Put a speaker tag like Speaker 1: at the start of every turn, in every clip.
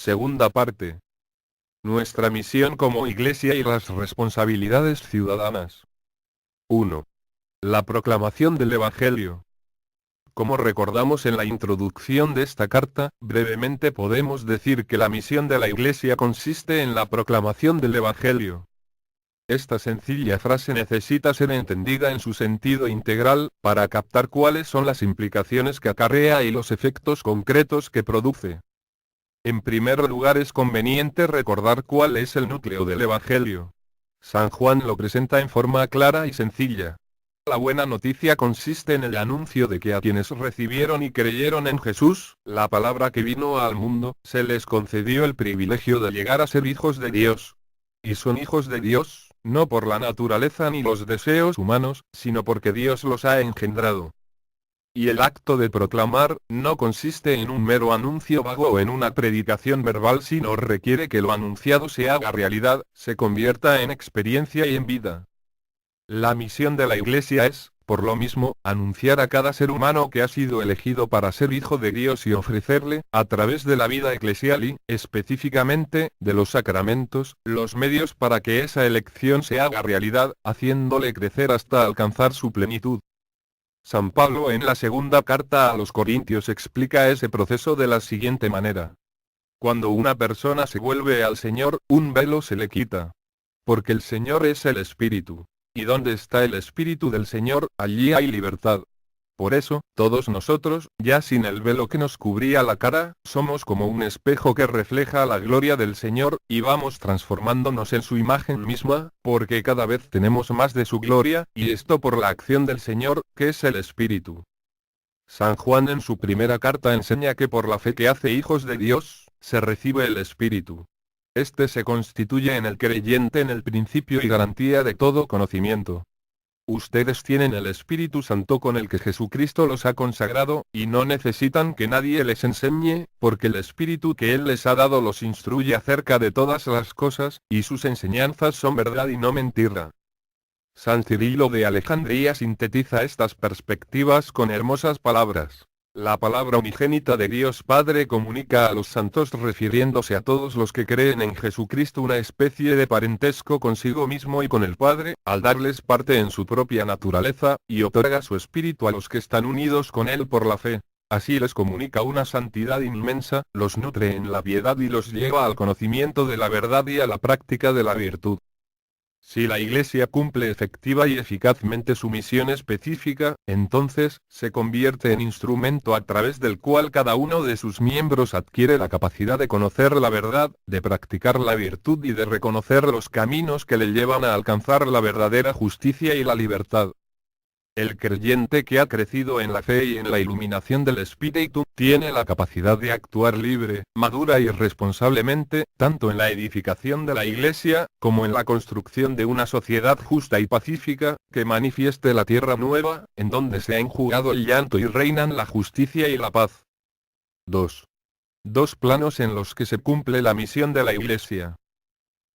Speaker 1: Segunda parte. Nuestra misión como Iglesia y las responsabilidades ciudadanas. 1. La proclamación del Evangelio. Como recordamos en la introducción de esta carta, brevemente podemos decir que la misión de la Iglesia consiste en la proclamación del Evangelio. Esta sencilla frase necesita ser entendida en su sentido integral, para captar cuáles son las implicaciones que acarrea y los efectos concretos que produce. En primer lugar, es conveniente recordar cuál es el núcleo del Evangelio. San Juan lo presenta en forma clara y sencilla. La buena noticia consiste en el anuncio de que a quienes recibieron y creyeron en Jesús, la palabra que vino al mundo, se les concedió el privilegio de llegar a ser hijos de Dios. Y son hijos de Dios, no por la naturaleza ni los deseos humanos, sino porque Dios los ha engendrado. Y el acto de proclamar, no consiste en un mero anuncio vago o en una predicación verbal, sino requiere que lo anunciado se haga realidad, se convierta en experiencia y en vida. La misión de la Iglesia es, por lo mismo, anunciar a cada ser humano que ha sido elegido para ser hijo de Dios y ofrecerle, a través de la vida eclesial y, específicamente, de los sacramentos, los medios para que esa elección se haga realidad, haciéndole crecer hasta alcanzar su plenitud. San Pablo en la segunda carta a los Corintios explica ese proceso de la siguiente manera. Cuando una persona se vuelve al Señor, un velo se le quita. Porque el Señor es el Espíritu. Y donde está el Espíritu del Señor, allí hay libertad. Por eso, todos nosotros, ya sin el velo que nos cubría la cara, somos como un espejo que refleja la gloria del Señor, y vamos transformándonos en su imagen misma, porque cada vez tenemos más de su gloria, y esto por la acción del Señor, que es el Espíritu. San Juan en su primera carta enseña que por la fe que hace hijos de Dios, se recibe el Espíritu. Este se constituye en el creyente en el principio y garantía de todo conocimiento. Ustedes tienen el Espíritu Santo con el que Jesucristo los ha consagrado, y no necesitan que nadie les enseñe, porque el Espíritu que Él les ha dado los instruye acerca de todas las cosas, y sus enseñanzas son verdad y no mentira. San Cirilo de Alejandría sintetiza estas perspectivas con hermosas palabras. La palabra unigénita de Dios Padre comunica a los santos, refiriéndose a todos los que creen en Jesucristo, una especie de parentesco consigo mismo y con el Padre, al darles parte en su propia naturaleza, y otorga su espíritu a los que están unidos con Él por la fe. Así les comunica una santidad inmensa, los nutre en la piedad y los lleva al conocimiento de la verdad y a la práctica de la virtud. Si la Iglesia cumple efectiva y eficazmente su misión específica, entonces, se convierte en instrumento a través del cual cada uno de sus miembros adquiere la capacidad de conocer la verdad, de practicar la virtud y de reconocer los caminos que le llevan a alcanzar la verdadera justicia y la libertad. El creyente que ha crecido en la fe y en la iluminación del Espíritu, tiene la capacidad de actuar libre, madura y responsablemente, tanto en la edificación de la Iglesia, como en la construcción de una sociedad justa y pacífica, que manifieste la tierra nueva, en donde se ha enjugado el llanto y reinan la justicia y la paz. 2. Dos planos en los que se cumple la misión de la Iglesia.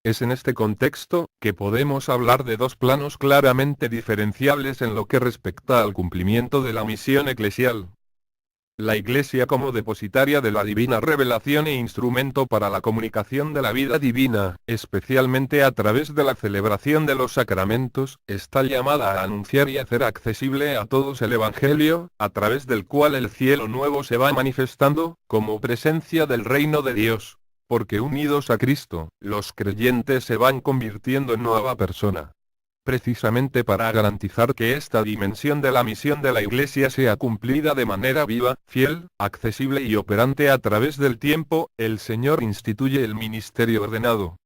Speaker 1: Es en este contexto, que podemos hablar de dos planos claramente diferenciables en lo que respecta al cumplimiento de la misión eclesial. La Iglesia como depositaria de la divina revelación e instrumento para la comunicación de la vida divina, especialmente a través de la celebración de los sacramentos, está llamada a anunciar y hacer accesible a todos el Evangelio, a través del cual el cielo nuevo se va manifestando, como presencia del reino de Dios. Porque unidos a Cristo, los creyentes se van convirtiendo en nueva persona. Precisamente para garantizar que esta dimensión de la misión de la Iglesia sea cumplida de manera viva, fiel, accesible y operante a través del tiempo, el Señor instituye el ministerio ordenado.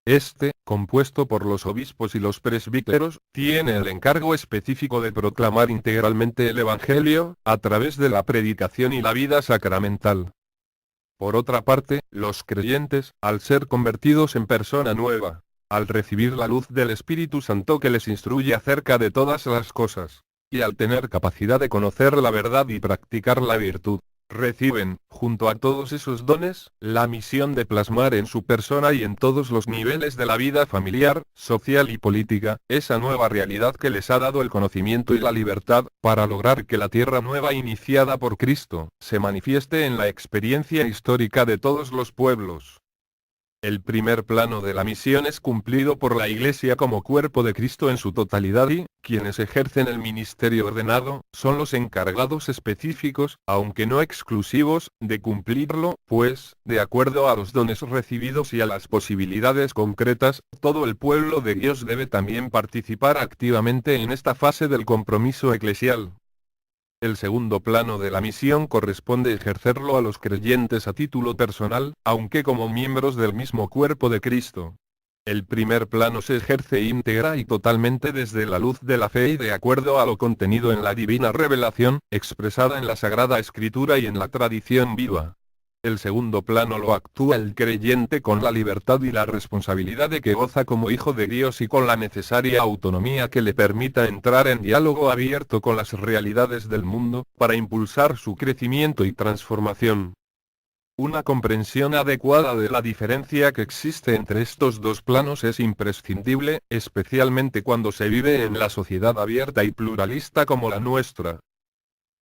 Speaker 1: Este, compuesto por los obispos y los presbíteros, tiene el encargo específico de proclamar integralmente el Evangelio, a través de la predicación y la vida sacramental. Por otra parte, los creyentes, al ser convertidos en persona nueva, al recibir la luz del Espíritu Santo que les instruye acerca de todas las cosas, y al tener capacidad de conocer la verdad y practicar la virtud, reciben, junto a todos esos dones, la misión de plasmar en su persona y en todos los niveles de la vida familiar, social y política, esa nueva realidad que les ha dado el conocimiento y la libertad, para lograr que la tierra nueva iniciada por Cristo, se manifieste en la experiencia histórica de todos los pueblos. El primer plano de la misión es cumplido por la Iglesia como cuerpo de Cristo en su totalidad y, quienes ejercen el ministerio ordenado, son los encargados específicos, aunque no exclusivos, de cumplirlo, pues, de acuerdo a los dones recibidos y a las posibilidades concretas, todo el pueblo de Dios debe también participar activamente en esta fase del compromiso eclesial. El segundo plano de la misión corresponde ejercerlo a los creyentes a título personal, aunque como miembros del mismo cuerpo de Cristo. El primer plano se ejerce íntegra y totalmente desde la luz de la fe y de acuerdo a lo contenido en la divina revelación, expresada en la Sagrada Escritura y en la tradición viva. El segundo plano lo actúa el creyente con la libertad y la responsabilidad de que goza como hijo de Dios y con la necesaria autonomía que le permita entrar en diálogo abierto con las realidades del mundo, para impulsar su crecimiento y transformación. Una comprensión adecuada de la diferencia que existe entre estos dos planos es imprescindible, especialmente cuando se vive en la sociedad abierta y pluralista como la nuestra.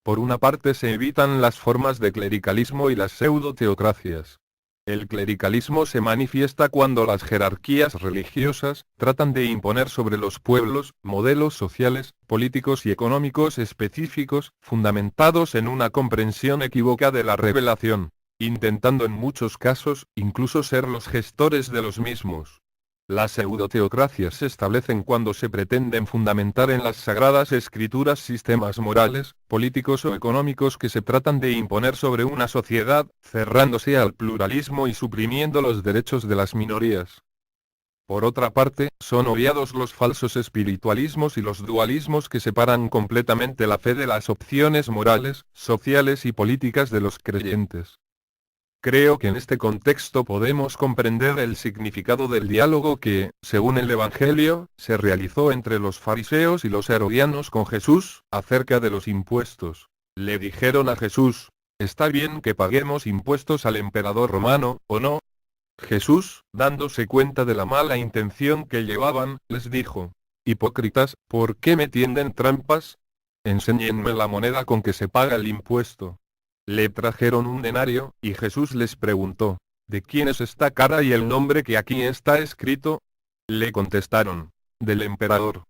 Speaker 1: Por una parte se evitan las formas de clericalismo y las pseudo-teocracias. El clericalismo se manifiesta cuando las jerarquías religiosas tratan de imponer sobre los pueblos modelos sociales, políticos y económicos específicos, fundamentados en una comprensión equívoca de la revelación, intentando en muchos casos, incluso ser los gestores de los mismos. Las pseudoteocracias se establecen cuando se pretenden fundamentar en las sagradas escrituras sistemas morales, políticos o económicos que se tratan de imponer sobre una sociedad, cerrándose al pluralismo y suprimiendo los derechos de las minorías. Por otra parte, son obviados los falsos espiritualismos y los dualismos que separan completamente la fe de las opciones morales, sociales y políticas de los creyentes. Creo que en este contexto podemos comprender el significado del diálogo que, según el Evangelio, se realizó entre los fariseos y los herodianos con Jesús, acerca de los impuestos. Le dijeron a Jesús: ¿está bien que paguemos impuestos al emperador romano, o no? Jesús, dándose cuenta de la mala intención que llevaban, les dijo: hipócritas, ¿por qué me tienden trampas? Enséñenme la moneda con que se paga el impuesto. Le trajeron un denario, y Jesús les preguntó: ¿de quién es esta cara y el nombre que aquí está escrito? Le contestaron: del emperador.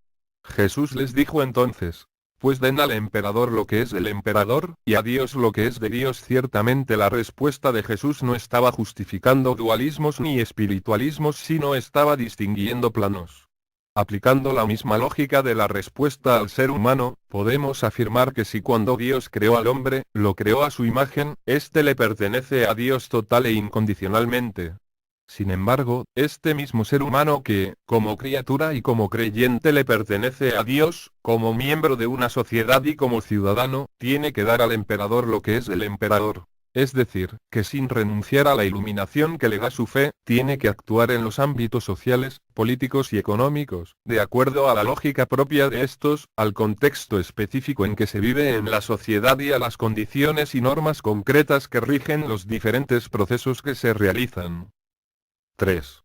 Speaker 1: Jesús les dijo entonces: pues den al emperador lo que es del emperador, y a Dios lo que es de Dios. Ciertamente la respuesta de Jesús no estaba justificando dualismos ni espiritualismos, sino estaba distinguiendo planos. Aplicando la misma lógica de la respuesta al ser humano, podemos afirmar que si cuando Dios creó al hombre, lo creó a su imagen, éste le pertenece a Dios total e incondicionalmente. Sin embargo, este mismo ser humano que, como criatura y como creyente le pertenece a Dios, como miembro de una sociedad y como ciudadano, tiene que dar al emperador lo que es del emperador. Es decir, que sin renunciar a la iluminación que le da su fe, tiene que actuar en los ámbitos sociales, políticos y económicos, de acuerdo a la lógica propia de estos, al contexto específico en que se vive en la sociedad y a las condiciones y normas concretas que rigen los diferentes procesos que se realizan. 3.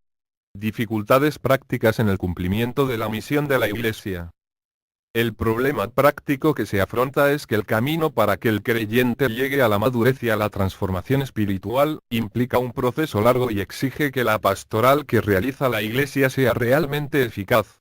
Speaker 1: Dificultades prácticas en el cumplimiento de la misión de la Iglesia. El problema práctico que se afronta es que el camino para que el creyente llegue a la madurez y a la transformación espiritual, implica un proceso largo y exige que la pastoral que realiza la Iglesia sea realmente eficaz.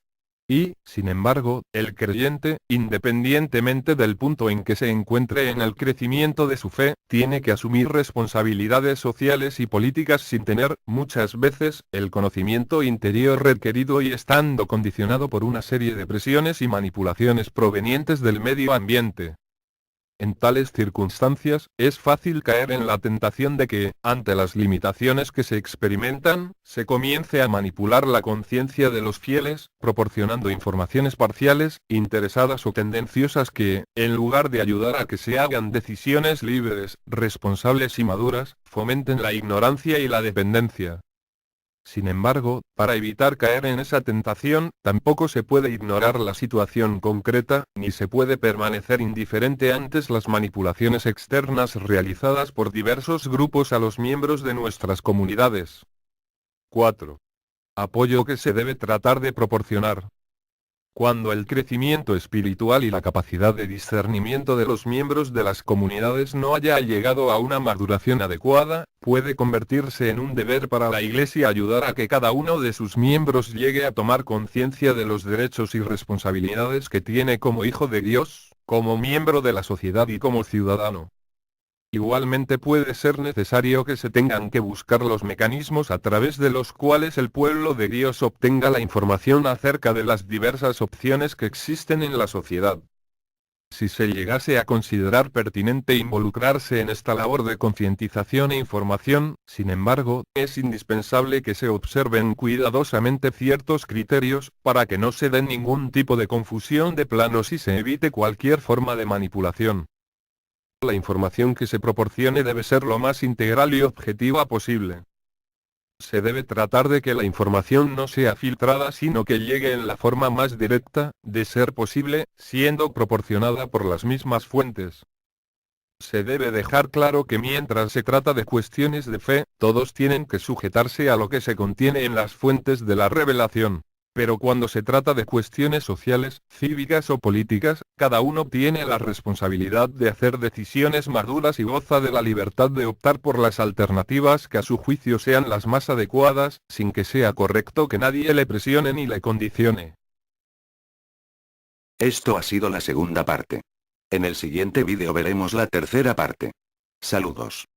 Speaker 1: Y, sin embargo, el creyente, independientemente del punto en que se encuentre en el crecimiento de su fe, tiene que asumir responsabilidades sociales y políticas sin tener, muchas veces, el conocimiento interior requerido y estando condicionado por una serie de presiones y manipulaciones provenientes del medio ambiente. En tales circunstancias, es fácil caer en la tentación de que, ante las limitaciones que se experimentan, se comience a manipular la conciencia de los fieles, proporcionando informaciones parciales, interesadas o tendenciosas que, en lugar de ayudar a que se hagan decisiones libres, responsables y maduras, fomenten la ignorancia y la dependencia. Sin embargo, para evitar caer en esa tentación, tampoco se puede ignorar la situación concreta, ni se puede permanecer indiferente ante las manipulaciones externas realizadas por diversos grupos a los miembros de nuestras comunidades. 4. Apoyo que se debe tratar de proporcionar. Cuando el crecimiento espiritual y la capacidad de discernimiento de los miembros de las comunidades no haya llegado a una maduración adecuada, puede convertirse en un deber para la Iglesia ayudar a que cada uno de sus miembros llegue a tomar conciencia de los derechos y responsabilidades que tiene como hijo de Dios, como miembro de la sociedad y como ciudadano. Igualmente puede ser necesario que se tengan que buscar los mecanismos a través de los cuales el pueblo de Dios obtenga la información acerca de las diversas opciones que existen en la sociedad. Si se llegase a considerar pertinente involucrarse en esta labor de concientización e información, sin embargo, es indispensable que se observen cuidadosamente ciertos criterios, para que no se dé ningún tipo de confusión de planos y se evite cualquier forma de manipulación. La información que se proporcione debe ser lo más integral y objetiva posible. Se debe tratar de que la información no sea filtrada sino que llegue en la forma más directa, de ser posible, siendo proporcionada por las mismas fuentes. Se debe dejar claro que mientras se trata de cuestiones de fe, todos tienen que sujetarse a lo que se contiene en las fuentes de la revelación. Pero cuando se trata de cuestiones sociales, cívicas o políticas, cada uno tiene la responsabilidad de hacer decisiones maduras y goza de la libertad de optar por las alternativas que a su juicio sean las más adecuadas, sin que sea correcto que nadie le presione ni le condicione.
Speaker 2: Esto ha sido la segunda parte. En el siguiente vídeo veremos la tercera parte. Saludos.